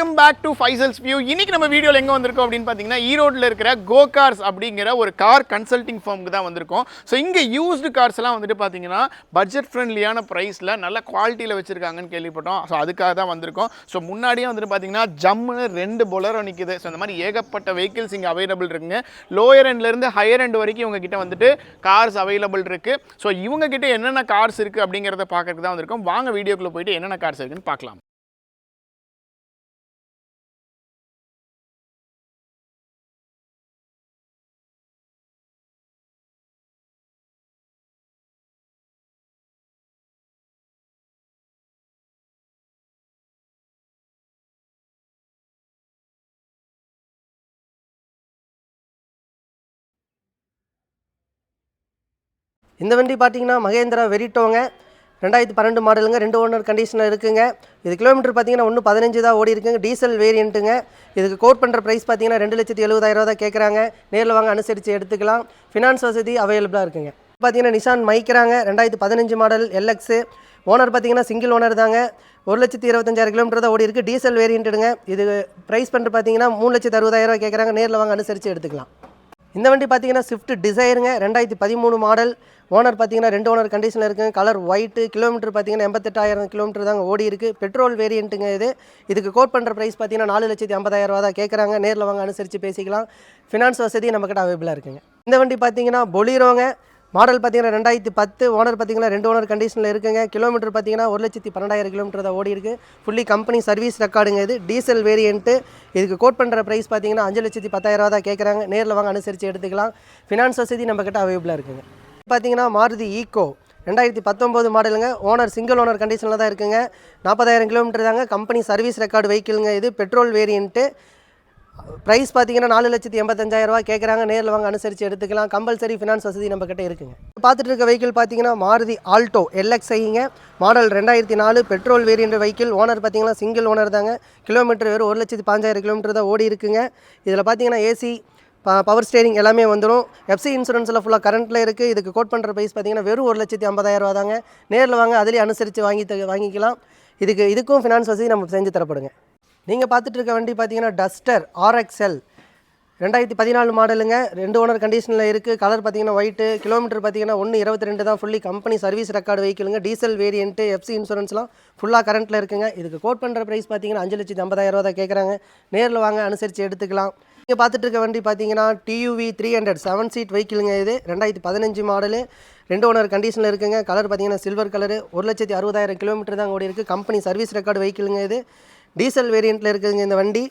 Welcome back to Faisal's View. இன்னைக்கு நம்ம வீடியோல எங்க வந்திருக்கோம் அப்படினு பாத்தீங்கன்னா ஈரோட்ல இருக்கிற Go Cars அப்படிங்கற ஒரு கார் கன்சல்டிங் ஃபர்ம்க்கு தான் வந்திருக்கோம். சோ இங்க யூஸ்ட் கார்ஸ் எல்லாம் வந்துட்டு பாத்தீங்கன்னா பட்ஜெட் ஃப்ரெண்ட்லியான பிரைஸ்ல நல்ல குவாலிட்டில வச்சிருக்காங்கன்னு கேள்விப்பட்டோம். சோ அதுக்காக தான் வந்திருக்கோம். சோ முன்னாடியே வந்துட்டு பாத்தீங்கன்னா ஜம்முன்னு ரெண்டு பொலரோ நிக்குது. சோ இந்த மாதிரி ஏகப்பட்ட vehicles இங்க அவேலபிள் இருக்குங்க. லோயர் எண்ட்ல இருந்து ஹையர் எண்ட் வரைக்கும் இவங்க கிட்ட வந்துட்டு கார்ஸ் அவேலபிள் இருக்கு. சோ இவங்க கிட்ட என்னென்ன கார்ஸ் இருக்கு அப்படிங்கறத பார்க்கிறதுக்கு தான் வந்திருக்கோம். வாங்க வீடியோக்குள்ள போயிட்டு என்னென்ன கார்ஸ் இருக்குன்னு பார்க்கலாம். இந்த வண்டி பார்த்தீங்கன்னா மகேந்திரா வெரிட்டோங்க 2012 மாடலுங்க, 2 ஓனர் கண்டிஷனில் இருக்குங்க. இது கிலோமீட்டர் பார்த்தீங்கன்னா 1.15 தான் ஓடி இருக்குங்க. டீசல் வேரியண்ட்டுங்க. இதுக்கு கோட் பண்ணுற ப்ரைஸ் பார்த்தீங்கன்னா 2,70,000 தான் கேட்குறாங்க. நேரில் வாங்க அனுசரித்து எடுத்துக்கலாம். ஃபினான்ஸ் வசதி அவைலபிளாக இருக்குங்க. பார்த்தீங்கன்னா நிசான் மைக்ராங்க 2015 மாடல் எல்எக்ஸு. ஓனர் பார்த்தீங்கன்னா சிங்கிள் ஓனர் தாங்க. 1,25,000 கிலோமீட்டர் தான் ஓடி இருக்குது. டீசல் வேரியண்ட்டுங்க. இது ப்ரைஸ் பண்ணுறது பார்த்தீங்கன்னா 3,60,000 கேட்குறாங்க. நேரில் வாங்க அனுசரித்து எடுத்துக்கலாம். இந்த வண்டி பார்த்தீங்கன்னா ஸ்விஃப்ட் டிசைருங்க 2013 மாடல். ஓனர் பார்த்தீங்கன்னா 2 ஓனர் கண்டிஷனில் இருக்குங்க. Colour white. கிலோமீட்டர் பார்த்தீங்கன்னா 88,000 கிலோமீட்டர் தாங்க ஓடி இருக்குது. பெட்ரோல் வேரியண்ட்டுங்க இது. இதுக்கு கோட் பண்ணுற ப்ரைஸ் பார்த்தீங்கன்னா 4,50,000 தான் கேட்குறாங்க. நேரில் வாங்க அனுசரித்து பேசிக்கலாம். ஃபினான்ஸ் வசதி நம்மக்கிட்ட அவைலபிளாக இருக்குங்க. இந்த வண்டி பார்த்தீங்கன்னா பொலிரோங்க. மாடல் பார்த்தீங்கன்னா 2010. ஓனர் பார்த்தீங்கன்னா 2 ஓனர் கண்டிஷனில் இருக்குங்க. கிலோமீட்டர் பார்த்தீங்கன்னா 1,12,000 கிலோமீட்டர் தான் ஓடி இருக்குது. ஃபுல்லி கம்பெனி சர்வீஸ் ரெக்கார்டுங்க இது. Diesel variant. இதுக்கு கோட் பண்ணுற ப்ரைஸ் பார்த்தீங்கன்னா 5,10,000 தான் கேட்குறாங்க. நேரில் வாங்க அனுசரித்து எடுத்துக்கலாம். ஃபினான்ஸ் வசதி நம்மக்கிட்ட அவைலபிளாக இருக்குங்க. பார்த்தீங்கன்னா மாருதி ஈக்கோ 2019 மாடலுங்க. ஓனர் சிங்கிள் ஓனர் கண்டிஷனில் தான் இருக்குங்க. 40,000 கிலோமீட்டர் தாங்க. கம்பெனி சர்வீஸ் ரெக்கார்டு வெஹிக்கிளுங்க இது. Petrol variant. ப்ரைஸ் பார்த்தீங்கன்னா 4,85,000 கேட்குறாங்க. நேரில் வாங்க அனுசரித்து எடுத்துக்கலாம். கம்பல்சரி ஃபினான்ஸ் வசதி நம்மக்கிட்ட இருக்குங்க. பார்த்துட்டு இருக்க வெஹிக்கிள் பார்த்தீங்கன்னா மாருதி ஆல்டோ எல்எக்ஸ்ஐங்க. Model 2004. Petrol variant vehicle. Owner பார்த்தீங்கன்னா சிங்கிள் ஓனர் தாங்க. கிலோமீட்டர் வெறும் 1,05,000 கிலோமீட்டர் தான் ஓடி இருக்குங்க. இதில் பார்த்தீங்கன்னா ஏசி பவர் ஸ்டேரிங் எல்லாமே வந்துடும். எஃப்சி இன்சூரன்ஸில் ஃபுல்லாக கரண்ட்டில் இருக்குது. இதுக்கு கோட் பண்ணுற ப்ரைஸ் பார்த்தீங்கன்னா வெறும் 1,50,000 தாங்க. நேரில் வாங்க அதிலே அனுசரித்து வாங்கிக்கலாம். இதுக்கும் ஃபினான்ஸ் வசதி நம்ம செஞ்சு தரப்படுங்க. நீங்கள் பார்த்துட்டு இருக்க வண்டி பார்த்தீங்கன்னா டஸ்டர் RXL 2014 மாடலுங்க. 2 ஓனர் கண்டிஷனில் இருக்குது. கலர் பார்த்தீங்கன்னா ஒயிட்டு. கிலோமீட்டர் பார்த்தீங்கன்னா 1.22 தான். ஃபுல்லி கம்பெனி சர்வீஸ் ரெக்கார்டு வெஹிக்கிளுங்க. Diesel variant. எஃப்சி இன்சூரன்ஸ்லாம் ஃபுல்லாக கரண்ட்டில் இருக்குங்க. இதுக்கு கோட் பண்ணுற ப்ரைஸ் பார்த்தீங்கன்னா 5,50,000 தான் கேட்குறாங்க. நேரில் வாங்க அனுசரித்து எடுத்துக்கலாம். நீங்கள் பார்த்துட்டு இருக்க வண்டி பார்த்தீங்கன்னா TUV 300 7 சீட் வெஹிக்கிளுங்க இது. 2015 மாடலு. 2 ஓனர் கண்டிஷனில் இருக்குங்க. கலர் பார்த்தீங்கன்னா சில்வர் கலரு. 1,60,000 கிலோமீட்டர் தான் ஓடி இருக்குது. கம்பெனி சர்வீஸ் ரெக்கார்டு வெஹிக்கிளுங்க இது. டீசல் வேரியண்ட்டில் இருக்குதுங்க இந்த வண்டி.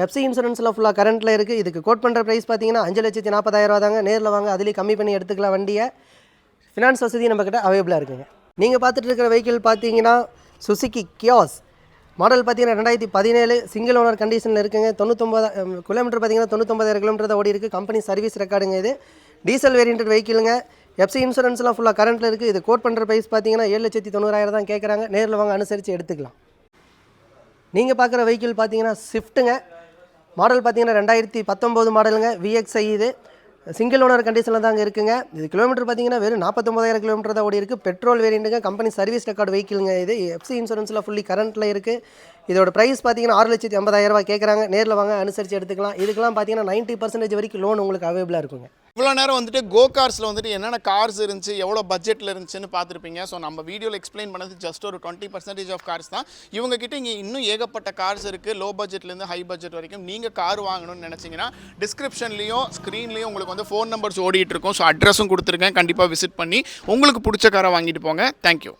எஃப்சி இன்சூரன்ஸில் ஃபுல்லாக கரண்ட்டில் இருக்குது. இதுக்கு கோட் பண்ணுற ப்ரைஸ் பார்த்தீங்கன்னா 5,40,000 தாங்க. நேரில் வாங்க அதிலேயே கம்மி பண்ணி எடுத்துக்கலாம் வண்டியை. ஃபினான்ஸ் வசதி நம்மக்கிட்ட அவைலபிளாக இருக்குங்க. நீங்கள் பார்த்துட்டு இருக்கிற வெஹிக்கிள் பார்த்தீங்கன்னா சுசுகி கியாஸ். மாடல் பார்த்தீங்கன்னா 2017. சிங்கிள் ஓனர் கண்டிஷனில் இருக்குங்க. 99 கிலோமீட்டர் பார்த்தீங்கன்னா 99,000 கிலோமீட்டர் தான் ஓடி இருக்குது. கம்பெனி சர்வீஸ் ரெக்கார்டுங்க இது. டீசல் வேரியண்டட் வெஹிக்கிளுங்க. எஃப்சி இன்சூரன்ஸ்லாம் ஃபுல்லாக கரண்ட்டில் இருக்குது. இது கோட் பண்ணுற ப்ரைஸ் பார்த்தீங்கன்னா 7,90,000 தான் கேட்குறாங்க. நேரில் வாங்க அனுசரித்து எடுத்துக்கலாம். நீங்கள் பார்க்குற வெஹிக்கிள் பார்த்தீங்கன்னா ஸ்விஃப்ட்டுங்க. மாடல் பார்த்தீங்கன்னா 2019 மாடலுங்க. VXI இது. சிங்கிள் ஓனர் கண்டிஷனில் தாங்க இருக்குங்க. இது கிலோமீட்டர் பார்த்தீங்கன்னா வெறும் 49,000 கிலோமீட்டர் தான் ஓடி இருக்குது. பெட்ரோல் வேரியண்ட்டுங்க. கம்பெனி சர்வீஸ் ரெக்கார்டு வெஹிக்கிளுங்க இது. எஃப்சி இன்சூரன்ஸில் ஃபுல்லி கரண்ட்டில் இருக்குது. இதோட ப்ரைஸ் பார்த்தீங்கன்னா 6,50,000 கேட்குறாங்க. நேரில் வாங்க அனுசரித்து எடுத்துக்கலாம். இதுக்கெல்லாம் பார்த்தீங்கன்னா 90% வரைக்கும் லோன் உங்களுக்கு அவைலபிளாக இருக்குங்க. இவ்வளோ நேரம் வந்துட்டு கோ கார்ஸில் வந்துட்டு என்னென்ன கார்ஸ் இருந்துச்சு, எவ்வளோ பட்ஜெட்டில் இருந்துச்சுன்னு பார்த்துருப்பீங்க. ஸோ நம்ம வீடியோவில் எக்ஸ்பிளைன் பண்ணது ஜஸ்ட் ஒரு 20% ஆஃப் கார்ஸ் தான். இவங்க கிட்ட இங்கே இன்னும் ஏகப்பட்ட கார்ஸ் இருக்குது. லோ பட்ஜெட்லேருந்து ஹை பட்ஜெட் வரைக்கும். நீங்கள் கார் வாங்கணும்னு நினச்சிங்கன்னா டிஸ்கிரிப்ஷன்லேயும் ஸ்க்ரீன்லேயும் உங்களுக்கு வந்து ஃபோன் நம்பர்ஸ் ஓடிட்டு இருக்கும். ஸோ அட்ரஸும் கொடுத்துருக்கேன். கண்டிப்பாக விசிட் பண்ணி உங்களுக்கு பிடிச்ச காரை வாங்கிட்டு போங்க. தேங்க்யூ.